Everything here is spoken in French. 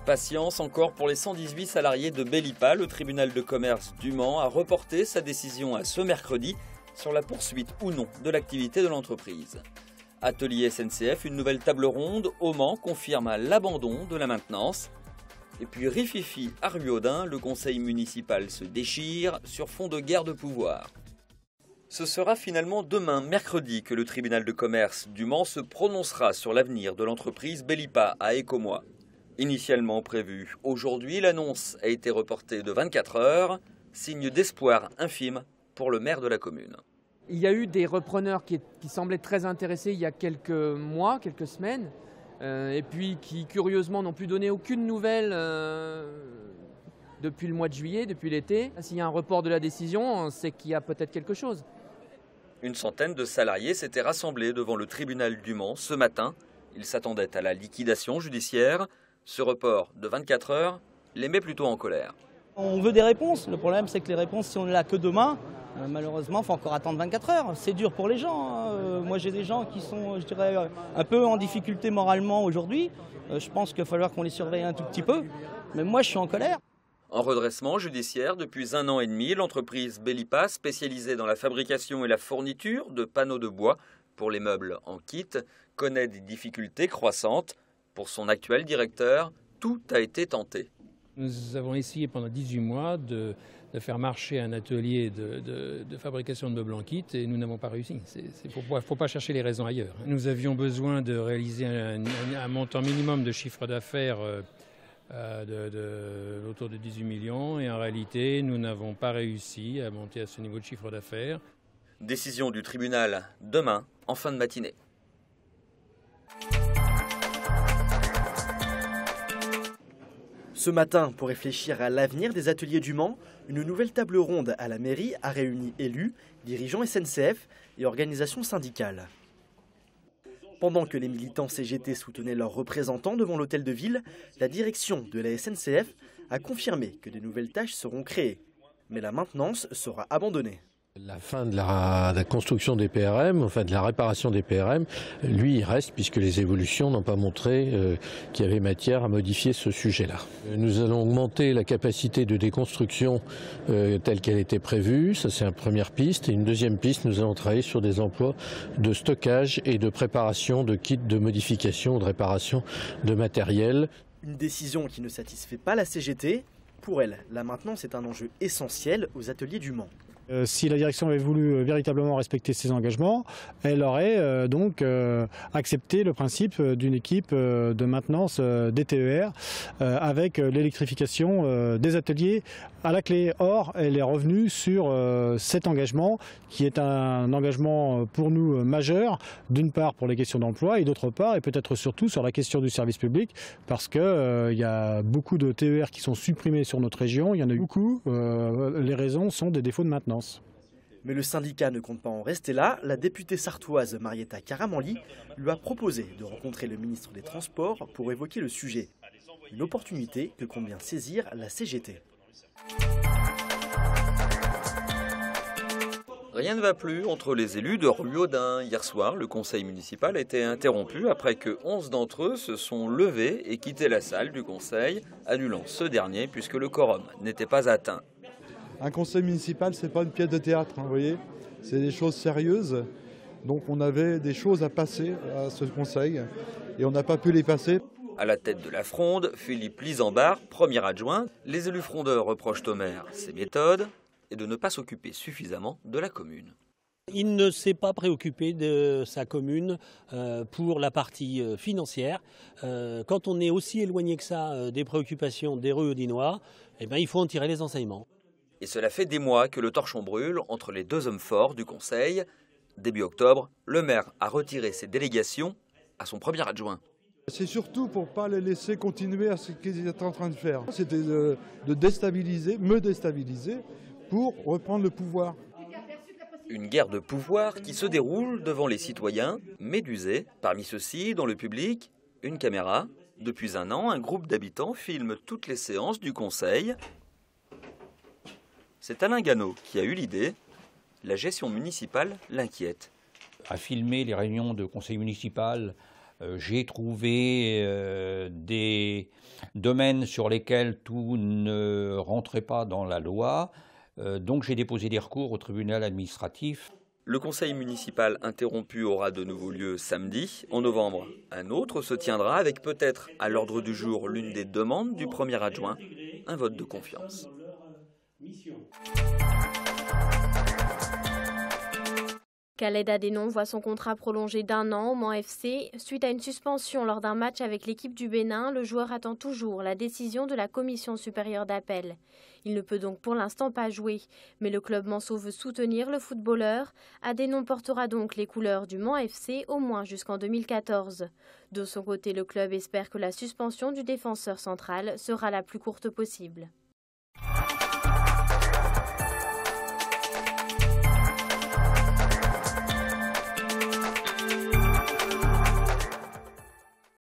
Patience encore pour les 118 salariés de Bellipa. Le tribunal de commerce du Mans a reporté sa décision à ce mercredi sur la poursuite ou non de l'activité de l'entreprise. Atelier SNCF, une nouvelle table ronde au Mans confirme l'abandon de la maintenance. Et puis rififi à Ruaudin, le conseil municipal se déchire sur fond de guerre de pouvoir. Ce sera finalement demain, mercredi, que le tribunal de commerce du Mans se prononcera sur l'avenir de l'entreprise Bellipa à Écomois. Initialement prévu aujourd'hui, l'annonce a été reportée de 24 heures, signe d'espoir infime pour le maire de la commune. Il y a eu des repreneurs qui semblaient très intéressés il y a quelques mois, quelques semaines, et puis qui curieusement n'ont plus donné aucune nouvelle depuis le mois de juillet, depuis l'été. S'il y a un report de la décision, c'est qu'il y a peut-être quelque chose. Une centaine de salariés s'étaient rassemblés devant le tribunal du Mans ce matin. Ils s'attendaient à la liquidation judiciaire. Ce report de 24 heures les met plutôt en colère. On veut des réponses. Le problème, c'est que les réponses, si on ne l'a que demain, malheureusement, il faut encore attendre 24 heures. C'est dur pour les gens. Moi, j'ai des gens qui sont, je dirais, un peu en difficulté moralement aujourd'hui. Je pense qu'il va falloir qu'on les surveille un tout petit peu. Mais moi, je suis en colère. En redressement judiciaire depuis 1 an et demi, l'entreprise Bellipa, spécialisée dans la fabrication et la fourniture de panneaux de bois pour les meubles en kit, connaît des difficultés croissantes. Pour son actuel directeur, tout a été tenté. Nous avons essayé pendant 18 mois de faire marcher un atelier de fabrication de meubles en kit et nous n'avons pas réussi. Il ne faut pas chercher les raisons ailleurs. Nous avions besoin de réaliser un montant minimum de chiffre d'affaires autour de 18 millions et en réalité, nous n'avons pas réussi à monter à ce niveau de chiffre d'affaires. Décision du tribunal demain en fin de matinée. Ce matin, pour réfléchir à l'avenir des ateliers du Mans, une nouvelle table ronde à la mairie a réuni élus, dirigeants SNCF et organisations syndicales. Pendant que les militants CGT soutenaient leurs représentants devant l'hôtel de ville, la direction de la SNCF a confirmé que de nouvelles tâches seront créées. Mais la maintenance sera abandonnée. La fin de la construction des PRM, enfin de la réparation des PRM, lui il reste puisque les évolutions n'ont pas montré qu'il y avait matière à modifier ce sujet-là. Nous allons augmenter la capacité de déconstruction telle qu'elle était prévue, ça c'est une première piste. Et une deuxième piste, nous allons travailler sur des emplois de stockage et de préparation de kits de modification ou de réparation de matériel. Une décision qui ne satisfait pas la CGT. Pour elle, la maintenance est un enjeu essentiel aux ateliers du Mans. Si la direction avait voulu véritablement respecter ses engagements, elle aurait donc accepté le principe d'une équipe de maintenance des TER avec l'électrification des ateliers à la clé. Or, elle est revenue sur cet engagement qui est un engagement pour nous majeur, d'une part pour les questions d'emploi et d'autre part et peut-être surtout sur la question du service public parce qu'il y a beaucoup de TER qui sont supprimés sur notre région, il y en a eu beaucoup, les raisons sont des défauts de maintenance. Mais le syndicat ne compte pas en rester là. La députée sarthoise Marietta Caramanli lui a proposé de rencontrer le ministre des Transports pour évoquer le sujet. Une opportunité que compte bien saisir la CGT. Rien ne va plus entre les élus de Ruaudin. Hier soir, le conseil municipal a été interrompu après que 11 d'entre eux se sont levés et quitté la salle du conseil, annulant ce dernier puisque le quorum n'était pas atteint. Un conseil municipal, ce n'est pas une pièce de théâtre, vous voyez, c'est des choses sérieuses. Donc on avait des choses à passer à ce conseil et on n'a pas pu les passer. À la tête de la fronde, Philippe Lisambard, premier adjoint. Les élus frondeurs reprochent au maire ses méthodes et de ne pas s'occuper suffisamment de la commune. Il ne s'est pas préoccupé de sa commune pour la partie financière. Quand on est aussi éloigné que ça des préoccupations des Ruaudinois, eh bien, il faut en tirer les enseignements. Et cela fait des mois que le torchon brûle entre les deux hommes forts du conseil. Début octobre, le maire a retiré ses délégations à son premier adjoint. C'est surtout pour ne pas les laisser continuer à ce qu'ils étaient en train de faire. C'était de déstabiliser, me déstabiliser, pour reprendre le pouvoir. Une guerre de pouvoir qui se déroule devant les citoyens, médusés. Parmi ceux-ci, dans le public, une caméra. Depuis 1 an, un groupe d'habitants filme toutes les séances du conseil. C'est Alain Gannot qui a eu l'idée. La gestion municipale l'inquiète. À filmer les réunions de conseil municipal J'ai trouvé des domaines sur lesquels tout ne rentrait pas dans la loi, donc j'ai déposé des recours au tribunal administratif. Le conseil municipal interrompu aura de nouveau lieu samedi. En novembre, un autre se tiendra avec peut-être à l'ordre du jour l'une des demandes du premier adjoint, un vote de confiance. Khaled Adénon voit son contrat prolongé d'1 an au Mans FC. Suite à une suspension lors d'un match avec l'équipe du Bénin, le joueur attend toujours la décision de la commission supérieure d'appel. Il ne peut donc pour l'instant pas jouer, mais le club manceau veut soutenir le footballeur. Adénon portera donc les couleurs du Mans FC au moins jusqu'en 2014. De son côté, le club espère que la suspension du défenseur central sera la plus courte possible.